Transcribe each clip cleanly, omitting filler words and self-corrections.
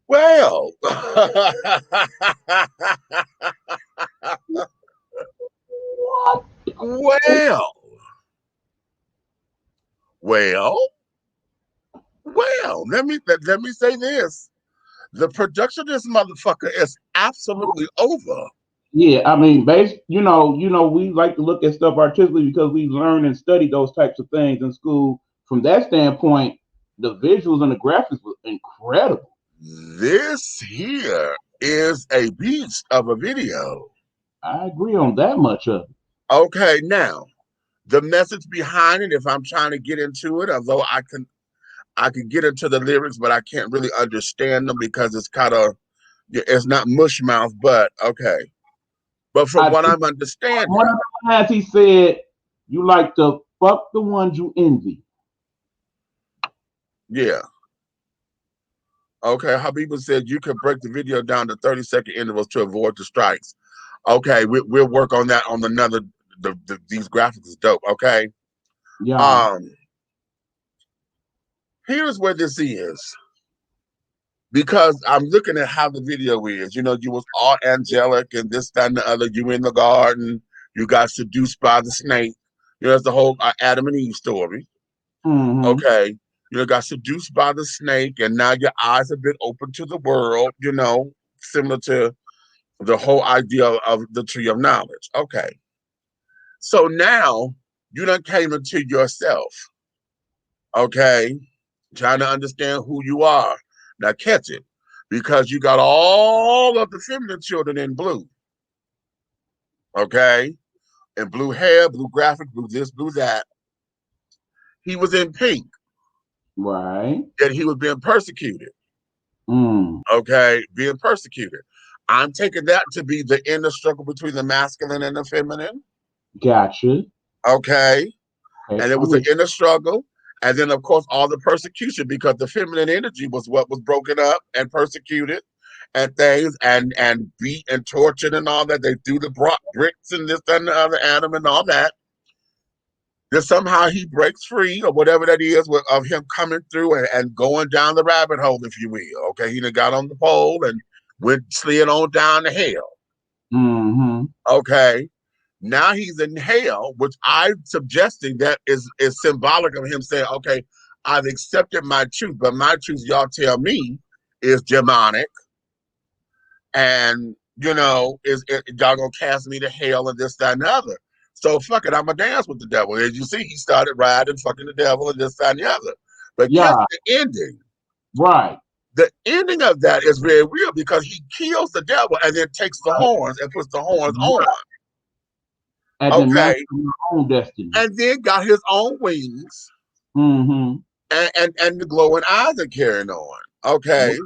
Well, What? well, well, well. Let me say this: the production of this motherfucker is absolutely over. Yeah, I mean, we like to look at stuff artistically because we learn and study those types of things in school. From that standpoint, the visuals and the graphics were incredible. This here is a beast of a video. I agree on that much of it. Okay, now the message behind it, if I'm trying to get into it, although I can get into the lyrics, but I can't really understand them because it's kind of it's not mush mouth, but okay. But from I what think I'm understanding, one of the times he said, "You like to fuck the ones you envy." yeah. Okay, Habiba said you could break the video down to 30-second intervals to avoid the strikes. Okay, we'll work on that on another. These graphics is dope. Okay, Yeah, um, here's where this is because I'm looking at how the video is. You was all angelic and this, that, and the other. You in the garden. You got seduced by the snake. That's the whole Adam and Eve story. mm-hmm. Okay, got seduced by the snake, and now your eyes have been open to the world. Similar to the whole idea of the tree of knowledge. Okay. So now you done came into yourself. Okay. Trying to understand who you are. Now catch it. Because you got all of the feminine children in blue. Okay. And blue hair, blue graphic, blue this, blue that. He was in pink. Right. And he was being persecuted. Mm. Okay. Being persecuted. I'm taking that to be the inner struggle between the masculine and the feminine. Gotcha. Okay. Okay, And it I'm was an with inner struggle. And then, of course, all the persecution because the feminine energy was what was broken up and persecuted and things and beat and tortured and all that. They threw the bricks and this, that, and the other at him and all that. Then somehow he breaks free or whatever that is of him coming through and going down the rabbit hole, if you will. Okay, he done got on the pole and went slid on down to hell. you. Mm-hmm. Okay, now he's in hell, which I'm suggesting that is symbolic of him saying, okay, I've accepted my truth, but my truth, y'all tell me, is demonic. And, y'all gonna cast me to hell and this, that, and the other. So fuck it, I'm gonna dance with the devil. As you see, he started riding fucking the devil and this, that, and the other. But catch Yeah. the ending. Right. The ending of that is very real because he kills the devil and then takes the horns and puts the horns on. Right. And then master Okay. your own destiny. And then got his own wings Mm-hmm. and the glowing eyes are carrying on. Okay.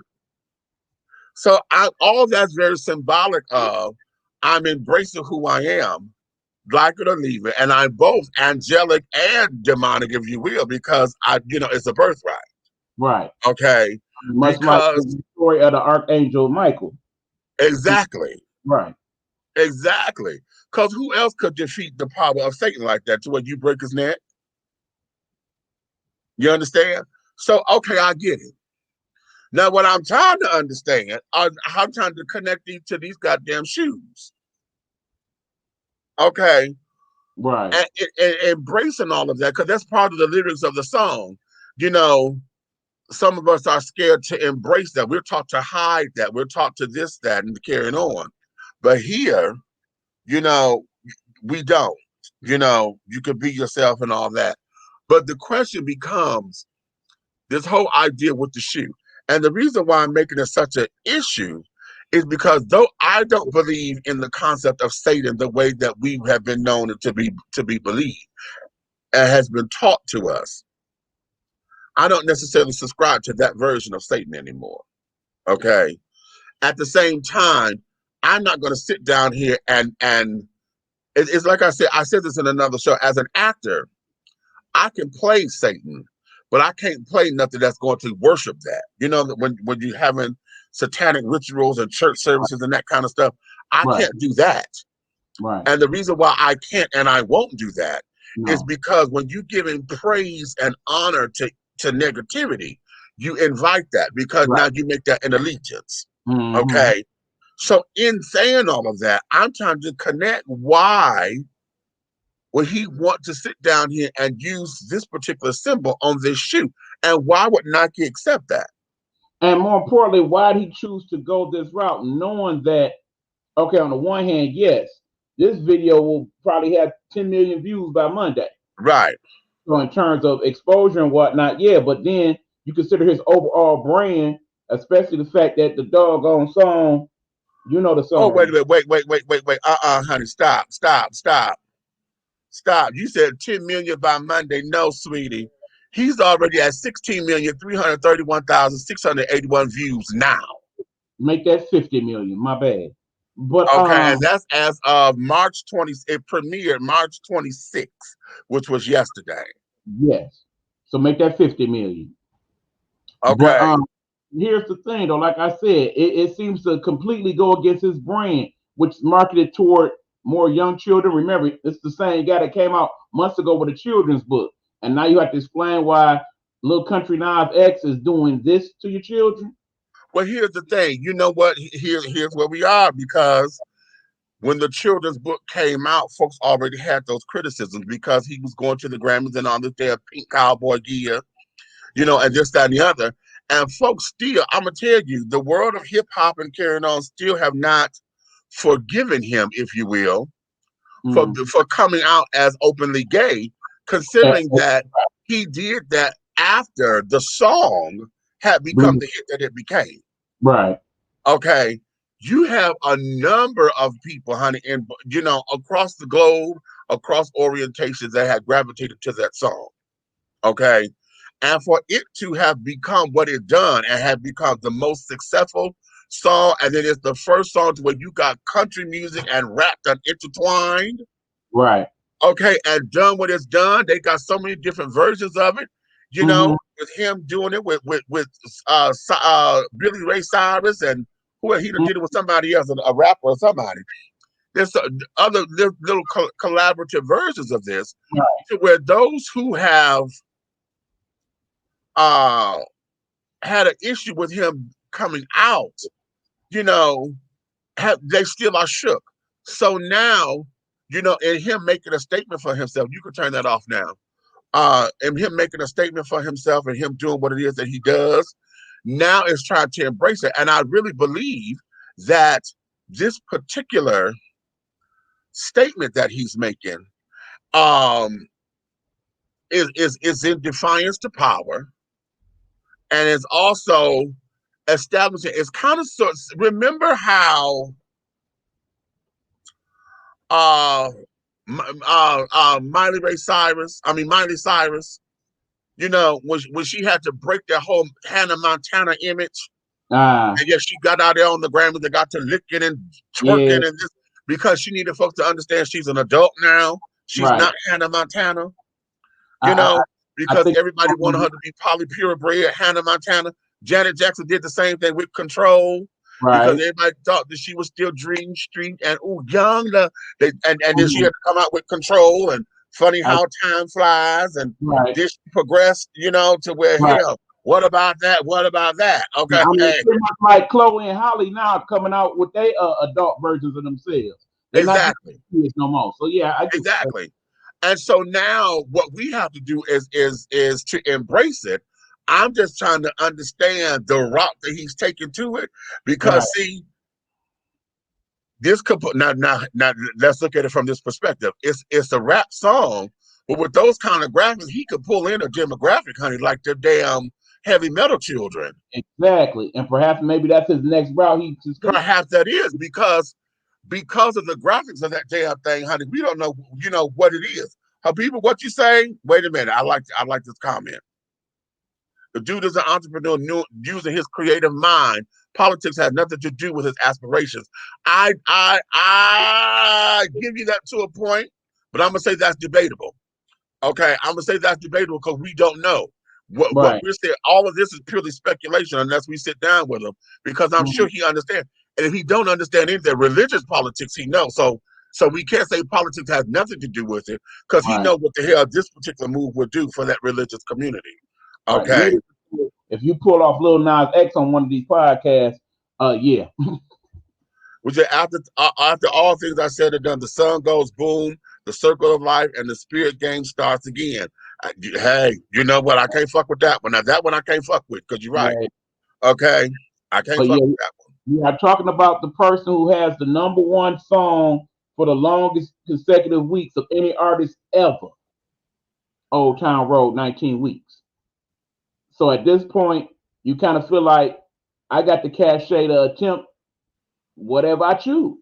So all that's very symbolic of I'm embracing who I am, like it or leave it. And I'm both angelic and demonic, if you will, because it's a birthright. Right. Okay. Much like Because the story of the Archangel Michael. exactly. Right. Exactly. Because who else could defeat the power of Satan like that to where you break his neck? You understand? So okay, I get it. Now, what I'm trying to understand, I'm trying to connect these to these goddamn shoes. Okay. Right. And embracing all of that, because that's part of the lyrics of the song. You know, some of us are scared to embrace that. We're taught to hide that. We're taught to this, that, and carrying on. But here, you know, we don't. You could be yourself and all that. But the question becomes this whole idea with the shoe. And the reason why I'm making it such an issue is because though I don't believe in the concept of Satan the way that we have been known to be believed and has been taught to us, I don't necessarily subscribe to that version of Satan anymore. Okay. At the same time, I'm not going to sit down here and it's like I said this in another show. As an actor, I can play Satan, but I can't play nothing that's going to worship that. When you having satanic rituals and church services and that kind of stuff, I Right. can't do that. Right. And the reason why I can't and I won't do that is No. because when you giving praise and honor to negativity, you invite that because Right. now you make that an allegiance. Mm-hmm. Okay. So in saying all of that, I'm trying to connect why would he want to sit down here and use this particular symbol on this shoe? And why would Nike accept that? And more importantly, why did he choose to go this route, knowing that, okay, on the one hand, yes, this video will probably have 10 million views by Monday. Right. So in terms of exposure and whatnot, yeah, but then you consider his overall brand, especially the fact that the doggone song, you know the Oh, wait a song. minute. Wait. Honey, stop. You said 10 million by Monday. No, sweetie. He's already at 16,331,681 views now. Make that 50 million, my bad. But Okay, and that's as of March 20. It premiered March 26th, which was yesterday. yes. So make that 50 million. But Okay. here's the thing though, like I said, it seems to completely go against his brand, which is marketed toward more young children. Remember, it's the same guy that came out months ago with a children's book. And now you have to explain why Lil Nas X is doing this to your children. Well, here's the thing. You know what? Here's where we are because when the children's book came out, folks already had those criticisms because he was going to the Grammys and all this their pink cowboy gear, and this, that, and the other. And folks still, I'm gonna tell you, the world of hip hop and carrying on still have not forgiven him, if you will, for coming out as openly gay, considering that he did that after the song had become the hit that it became. Right. Okay. You have a number of people, honey, across the globe, across orientations that have gravitated to that song. Okay. And for it to have become what it done and have become the most successful song, and then it's the first song to where you got country music and rap that intertwined. Right. Okay, and done what it's done. They got so many different versions of it. With him doing it with Billy Ray Cyrus and who he did it with somebody else, a rapper or somebody. There's other little collaborative versions of this, Right. to where those who have uh, had an issue with him coming out, they still are shook. So now, in him making a statement for himself, you can turn that off now. And him making a statement for himself and him doing what it is that he does, now is trying to embrace it. And I really believe that this particular statement that he's making um, is in defiance to power, and is also establishing. It's kind of remember how uh, Miley Cyrus, when she had to break that whole Hannah Montana image. And yet she got out there on the Grammys and got to licking and Yeah. twerking and this because she needed folks to understand she's an adult now. She's Right. not Hannah Montana, I, I, I because think. everybody wanted her to be poly purebred Hannah Montana. Janet Jackson did the same thing with Control because Right. everybody thought that she was still Dream Street and young. And then she had to come out with Control and Funny I, How Time Flies and right. this progressed, to where Right. hell. What about that? What about that? Okay. I mean, pretty much like Chloe and Holly now coming out with their adult versions of themselves. They're not Exactly. kids no more. So yeah, I do. Exactly. And so now what we have to do is to embrace it. I'm just trying to understand the route that he's taking to it Right. because see, this could now let's look at it from this perspective. It's a rap song, but with those kind of graphics, he could pull in a demographic, honey, like the damn heavy metal children. Exactly. And perhaps maybe that's his next route he just take. Perhaps that is because of the graphics of that damn thing, honey. We don't know, what it is. People, what you say? Wait a minute. I like this comment. The dude is an entrepreneur using his creative mind. Politics has nothing to do with his aspirations. I give you that to a point, but I'm gonna say that's debatable. Okay, I'm gonna say that's debatable because we don't know. What Right. we're saying, all of this is purely speculation unless we sit down with him, because I'm sure he understands. And if he don't understand anything, religious politics, he knows. So we can't say politics has nothing to do with it because he Right. knows what the hell this particular move would do for that religious community. Right. Okay. if you pull off Lil Nas X on one of these podcasts, yeah. Which after all things I said and done, the sun goes boom, the circle of life, and the spirit game starts again. Hey, you know what? I can't fuck with that one. Now that one I can't fuck with because you're right. Okay, I can't But fuck yeah, with that one. we are talking about the person who has the #1 song for the longest consecutive weeks of any artist ever. Old Town Road, 19 weeks. So at this point, you kind of feel like I got the cachet to attempt whatever I choose.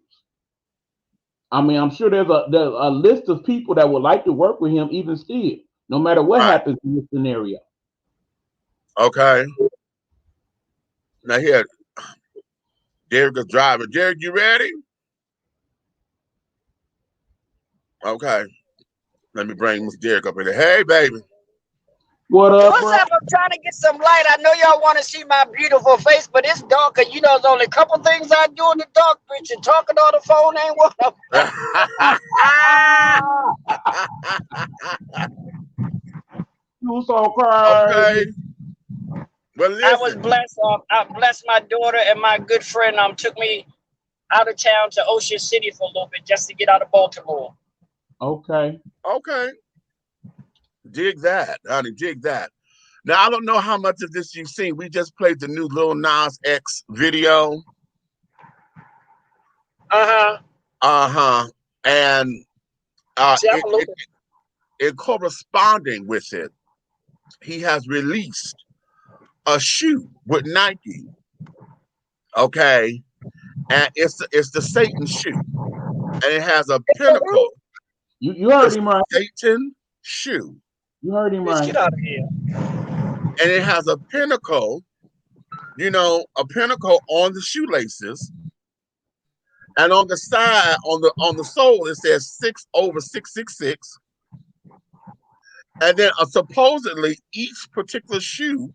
I mean, I'm sure there's a list of people that would like to work with him even still, no matter what happens in this scenario. Okay. Now here, Derek is driving. Derek, you ready? Okay. Let me bring Miss Derek up in there. Hey, baby. What up, What's bro? up? I'm trying to get some light. I know y'all want to see my beautiful face, but it's dark. And you know, there's only a couple things I do in the dark, bitch. And talking on the phone ain't one of them. You so crazy. Okay. Well, I was listen. blessed. I blessed my daughter and my good friend. Took me out of town to Ocean City for a little bit just to get out of Baltimore. Okay. Okay. Dig that, honey. Dig that. Now, I don't know how much of this you've seen. We just played the new Lil Nas X video. And in corresponding with it, he has released a shoe with Nike. Okay. And it's the Satan shoe. And it has a pinnacle. You heard him right. Satan shoe. You heard him right. Get out of here. And it has a pinnacle, a pinnacle on the shoelaces. And on the side, on the sole, it says 6/666. And then supposedly each particular shoe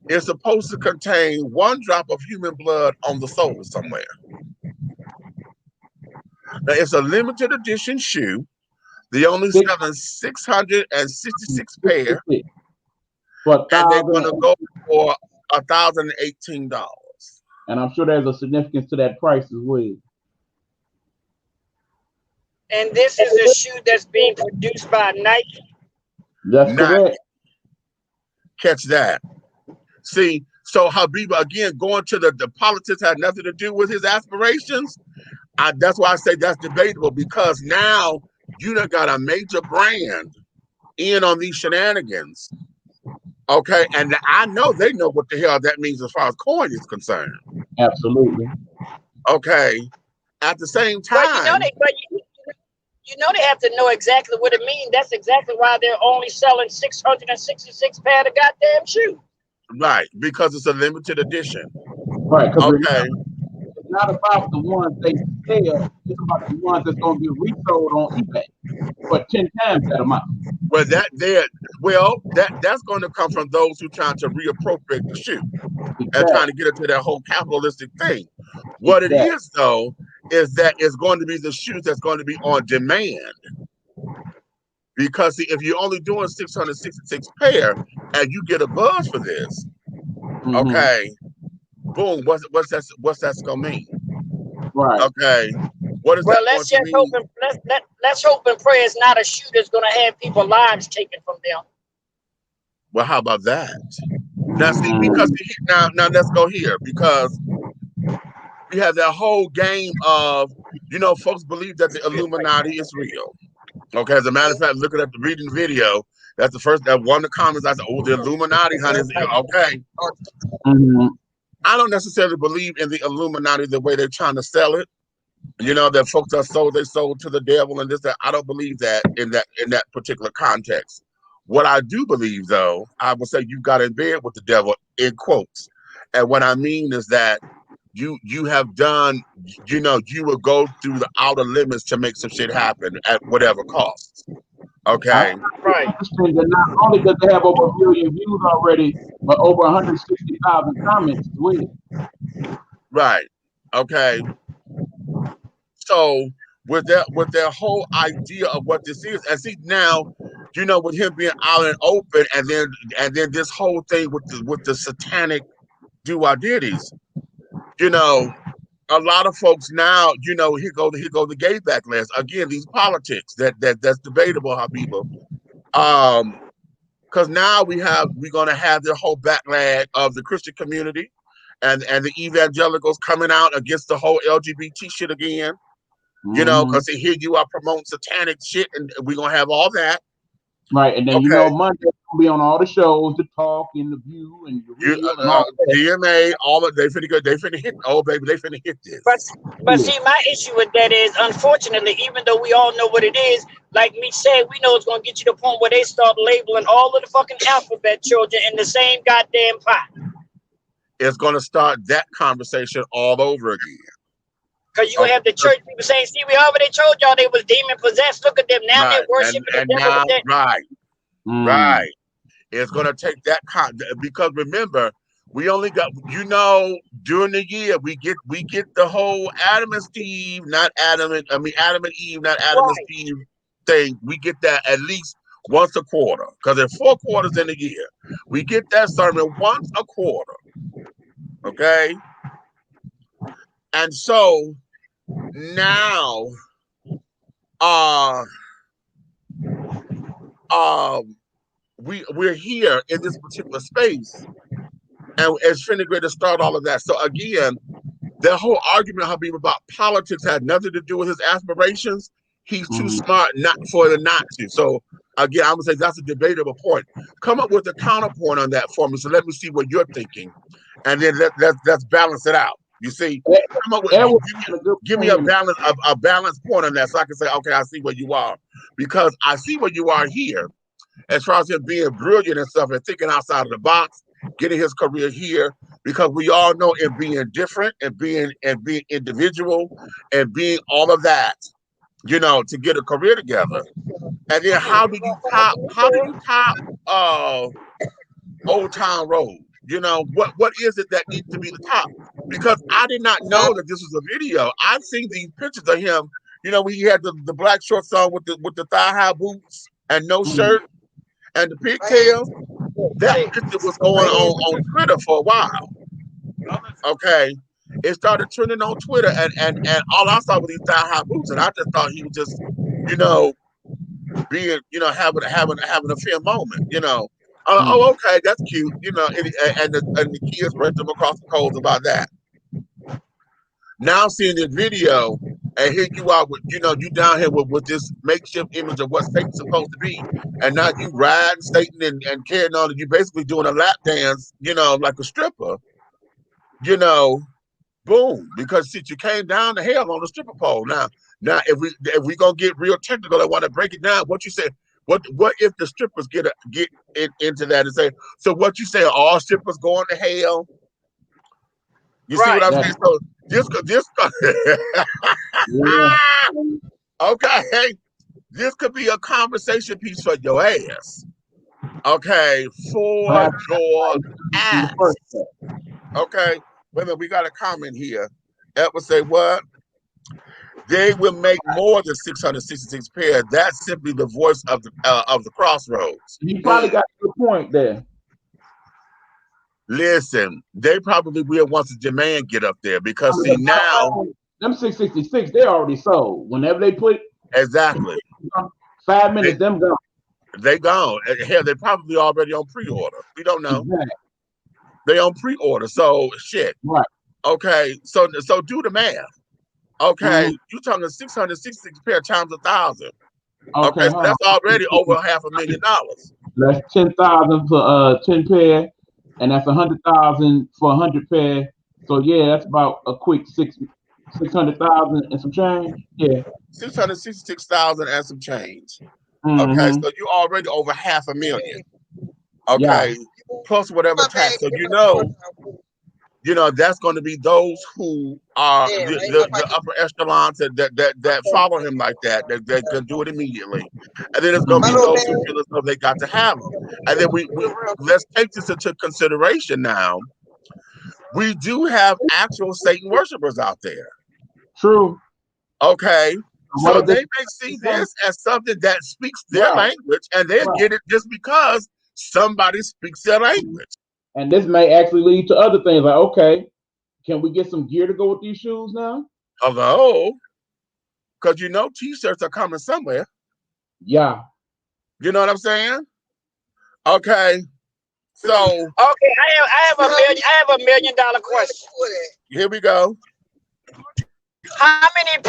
is supposed to contain 1 drop of human blood on the sole somewhere. Now it's a limited edition shoe. They only selling 666 pair. And they're going to go for $1,018. And I'm sure there's a significance to that price as well. And this is a shoe that's being produced by Nike. That's correct. Catch that. See, so Habiba, again, going to the politics had nothing to do with his aspirations. That's why I say that's debatable, because now you done got a major brand in on these shenanigans. Okay, and I know they know what the hell that means as far as coin is concerned. Absolutely. Okay. At the same time, you know they have to know exactly what it means. That's exactly why they're only selling 666 pair of goddamn shoes. Right, because it's a limited edition. Right. Okay. It's not about the ones they sell. It's about the ones that's going to get resold on eBay for 10 times that amount. Well, that's going to come from those who trying to reappropriate the shoe and trying to get into that whole capitalistic thing. What it is, though, is that it's going to be the shoes that's going to be on demand. Because see, if you're only doing 666 pair and you get a buzz for this, okay, boom, what's that gonna mean? Right. Okay. What is well, that let's going just to mean? hope and let's hope and pray it's not a shoe that's going to have people's lives taken from them. Well, how about that? Now, see, because now let's go here, because we have that whole game of, folks believe that the Illuminati is real. Okay, as a matter of fact, looking at reading the video, that's the first that one of the comments I said, "Oh, the Illuminati, honey." Okay. I don't necessarily believe in the Illuminati the way they're trying to sell it. That folks are sold to the devil and this, that. I don't believe that in that particular context. What I do believe, though, I would say you got in bed with the devil, in quotes. And what I mean is that you have done, you will go through the outer limits to make some shit happen at whatever cost. Okay. Right. Interesting that not only does it have over 1 million views already, but over 160,000 comments as well. Right. Okay. So with their whole idea of what this is, and see now, you know, with him being out and open, and then this whole thing with the satanic do-I-ditties, you know, a lot of folks now, you know, here go the gay backlash again. These politics that's debatable, how people, because now we're gonna have the whole backlash of the Christian community and the evangelicals coming out against the whole LGBT shit again. You know, because here you are promoting satanic shit, and we're gonna have all that. Right, and then you know Monday will be on all the shows, The Talk and The View and The Real and all that. DMA, all of they finna hit. Oh baby, they finna hit this. But see, my issue with that is, unfortunately, even though we all know what it is, like me said, we know it's gonna get you to the point where they start labeling all of the fucking alphabet children in the same goddamn pot. It's gonna start that conversation all over again. Because you have the church people saying, see, we already told y'all they was demon possessed. Look at them now, they're worshiping the devil. Right. It's gonna take that because remember, we only got, you know, during the year we get the whole Adam and Eve, not Adam and Eve thing. We get that at least once a quarter, because there's 4 quarters in a year. We get that sermon once a quarter. Okay. And so now we're here in this particular space, and it's finna great to start all of that. So again, the whole argument about politics had nothing to do with his aspirations. He's too smart not to. So again, I'm gonna say that's a debatable point. Come up with a counterpoint on that for me. So let me see what you're thinking, and then let's balance it out. You see, come up with, give me a balanced point on that, so I can say, okay, I see where you are, because I see where you are here, as far as him being brilliant and stuff and thinking outside of the box, getting his career here, because we all know in being different and being individual and being all of that, you know, to get a career together. And then how do you top Old Town Road? You know, what is it that needs to be the top? Because I did not know that this was a video. I've seen these pictures of him, you know, when he had the black shorts on with the thigh-high boots and no shirt and the pigtails. That picture was going on Twitter for a while. Okay. It started trending on Twitter, and all I saw was these thigh-high boots, and I just thought he was just, you know, being, you know, having a fair moment, you know. Oh, okay, that's cute, you know, and the kids raked him across the coals about that. Now seeing this video, and here you are with, you know, you down here with this makeshift image of what Satan's supposed to be, and now you riding Satan and carrying on, and you basically doing a lap dance, you know, like a stripper, you know, boom, because since you came down to hell on the stripper pole. Now if we gonna get real technical, I want to break it down. What you said. What if the strippers get into that and say, so what you say, all strippers going to hell? You see what I'm saying? So this okay, this could be a conversation piece for your ass. Okay, for your ass. Okay, wait a minute, we got a comment here. That would say what? They will make more than 666 pairs. That's simply the voice of the crossroads. You probably got a good point there. Listen, they probably will once the demand get up there, because see now them 666 they already sold. Whenever they put exactly 5 minutes, them gone. They gone. Hell, they're probably already on pre-order. We don't know. Exactly. They on pre-order. So shit. Right. Okay. So do the math. Okay, you're talking 666 pair times 1,000. Okay, so that's already over $500,000. That's 10,000 for 10 pair, and that's 100,000 for 100 pair. So yeah, that's about a quick 600,000 and some change. Yeah, 666,000 and some change. Okay, so you already over $500,000. Okay, plus whatever tax. So you know, that's going to be those who are the upper echelons that follow him like that can do it immediately. And then it's going to be those who feel as though they got to have them. And then we let's take this into consideration now. We do have actual Satan worshipers out there. True. Okay. So they may see this as something that speaks their language, and they'll get it just because somebody speaks their language. And this may actually lead to other things like, okay, can we get some gear to go with these shoes now? Hello? Because you know t-shirts are coming somewhere. Yeah. You know what I'm saying? Okay. So okay, I have a $1 million question. Here we go. How many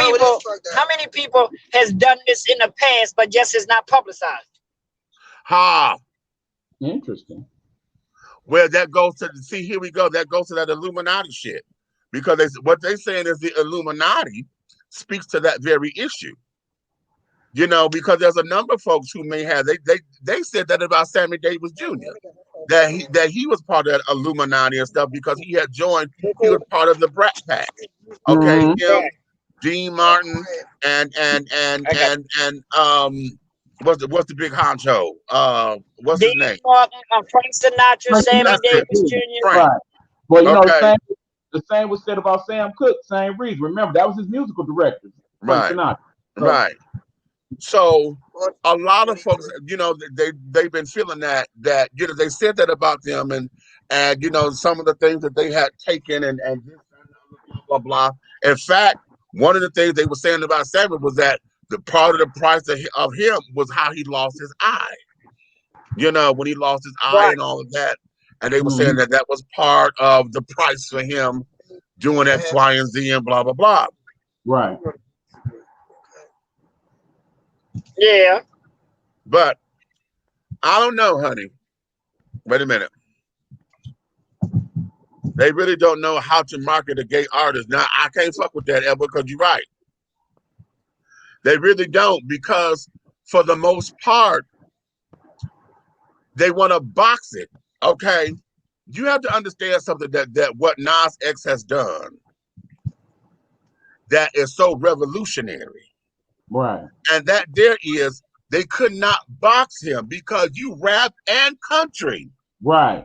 people has done this in the past but just is not publicized? Interesting. Well, that goes to here we go. That goes to that Illuminati shit. Because what they're saying is the Illuminati speaks to that very issue. You know, because there's a number of folks who may have they said that about Sammy Davis Jr. that he was part of that Illuminati and stuff because he had joined. He was part of the Brat Pack. Okay, him, Dean Martin, and what's the big honcho? What's Dean his name? Martin, Frank Sinatra, Sammy Davis Jr. Right. Well, you know, the same was said about Sam Cooke. Same reason. Remember, that was his musical director. Right. Right. So a lot of folks, you know, they've been feeling that you know they said that about them and you know some of the things that they had taken and blah blah blah. In fact, one of the things they were saying about Sammy was that the part of the price of him was how he lost his eye. You know, when he lost his eye and all of that, and they were saying that was part of the price for him doing X, Y, and Z and blah blah blah. Right. Yeah. But I don't know, honey. Wait a minute. They really don't know how to market a gay artist. Now, I can't fuck with that, Ever, because you're right. They really don't, because for the most part, they want to box it. Okay? You have to understand something that what Nas X has done that is so revolutionary. Right. And that there is, they could not box him because you rap and country. Right.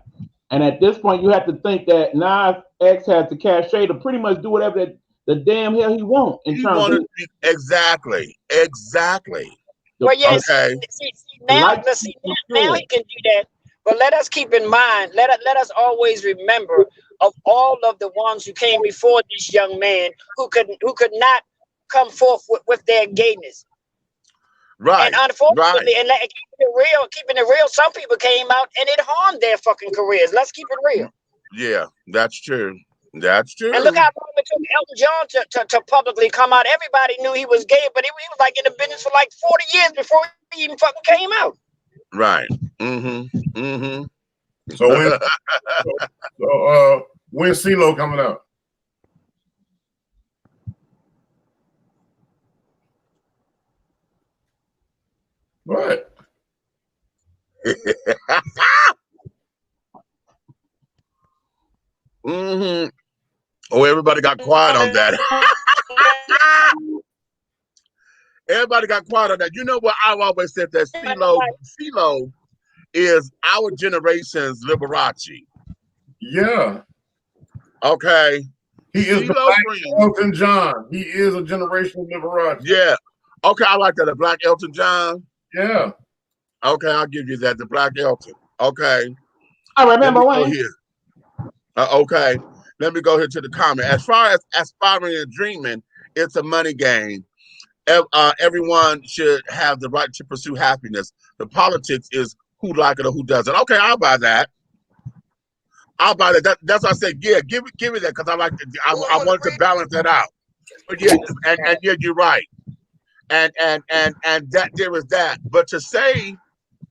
And at this point, you have to think that Nas X has the cachet to pretty much do whatever the damn hell he wants in terms of exactly. Well, yes. Okay. Now he can do that. But let us keep in mind, let us always remember of all of the ones who came before this young man who could not come forth with their gayness. Right. And unfortunately, and keeping it real, some people came out and it harmed their fucking careers. Let's keep it real. Yeah, that's true. That's true. And look how long it took Elton John to publicly come out. Everybody knew he was gay, but he was like in the business for like 40 years before he even fucking came out. Right. So when's CeeLo coming out? What? Oh, everybody got quiet on that. Everybody got quiet on that. You know what? I've always said that CeeLo is our generation's Liberace. Yeah. Okay. He is the Black Elton John. He is a generational Liberace. Yeah. Okay, I like that. The Black Elton John. Yeah. Okay, I'll give you that. The Black Elton. Okay. I remember when. Okay. Let me go here to the comment. As far as aspiring and dreaming, it's a money game. Everyone should have the right to pursue happiness. The politics is who like it or who doesn't. Okay, I'll buy that. That's what I said. Yeah, give me that because I like to. I wanted to balance that out. But yeah, and yeah, you're right. And that there is that. But to say,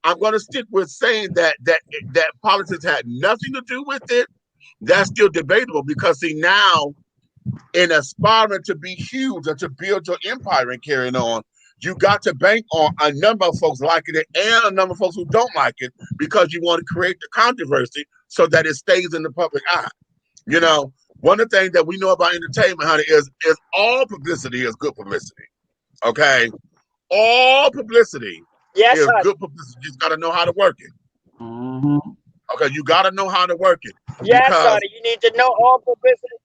I'm going to stick with saying that politics had nothing to do with it. That's still debatable because see now, in aspiring to be huge and to build your empire and carrying on, you got to bank on a number of folks liking it and a number of folks who don't like it because you want to create the controversy so that it stays in the public eye. You know, one of the things that we know about entertainment, honey, is all publicity is good publicity. Okay, all publicity is good publicity. You just got to know how to work it. Okay, you got to know how to work it. Yes, honey, you need to know all publicity.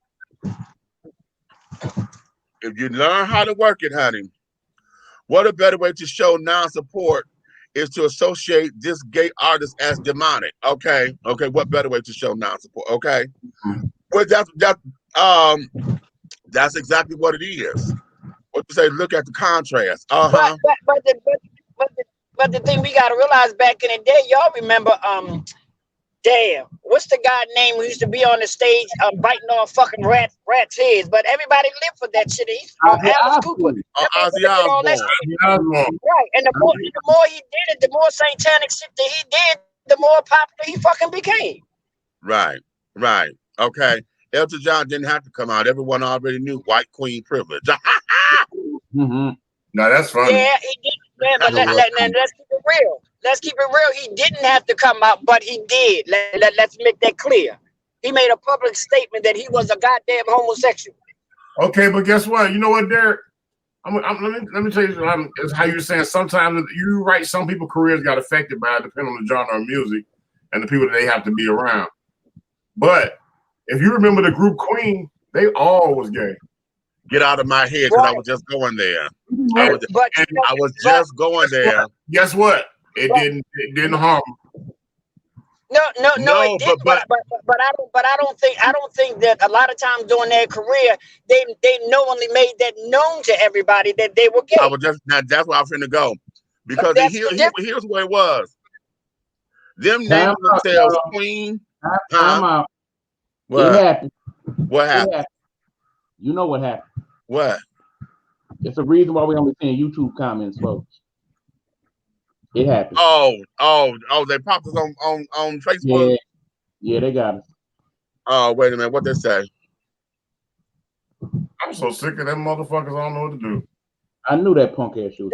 If you learn how to work it, honey, What a better way to show non-support is to associate this gay artist as demonic. Okay, okay. What better way to show non-support? Okay, well that's exactly what it is. What you say? Look at the contrast. But but the thing we gotta realize back in the day, y'all remember damn, what's the guy name who used to be on the stage biting off fucking rats heads? But everybody lived for that shit. He's Alice Cooper. Ozzy All that Osbourne. shit. Right, and the more he did it, the more satanic shit that he did, the more popular he fucking became. Right, right. Okay. Elton John didn't have to come out. Everyone already knew white queen privilege. Mm-hmm. Now that's funny. Yeah, he did. Yeah, but let's keep it real. Let's keep it real. He didn't have to come out, but he did. Let's make that clear. He made a public statement that he was a goddamn homosexual. Okay, but guess what? You know what, Derek? Let me tell you it's how you're saying sometimes you're right. Some people's careers got affected by it, depending on the genre of music and the people that they have to be around. But if you remember the group Queen, they all was gay. Get out of my head, because I was just going there. I was just going there. Guess what? It didn't harm them. No, it did. But I don't think that a lot of times during their career they knowingly made that known to everybody that they were gay. That's where I'm finna go, because here's what it was. Them named themselves Queen. What happened? What happened? You know what happened? What? It's a reason why we only seeing YouTube comments, folks. It happened. Oh, they popped us on Facebook. Yeah, they got us. Oh, wait a minute, what they say? I'm so sick of them motherfuckers. I don't know what to do. I knew that punk ass shit was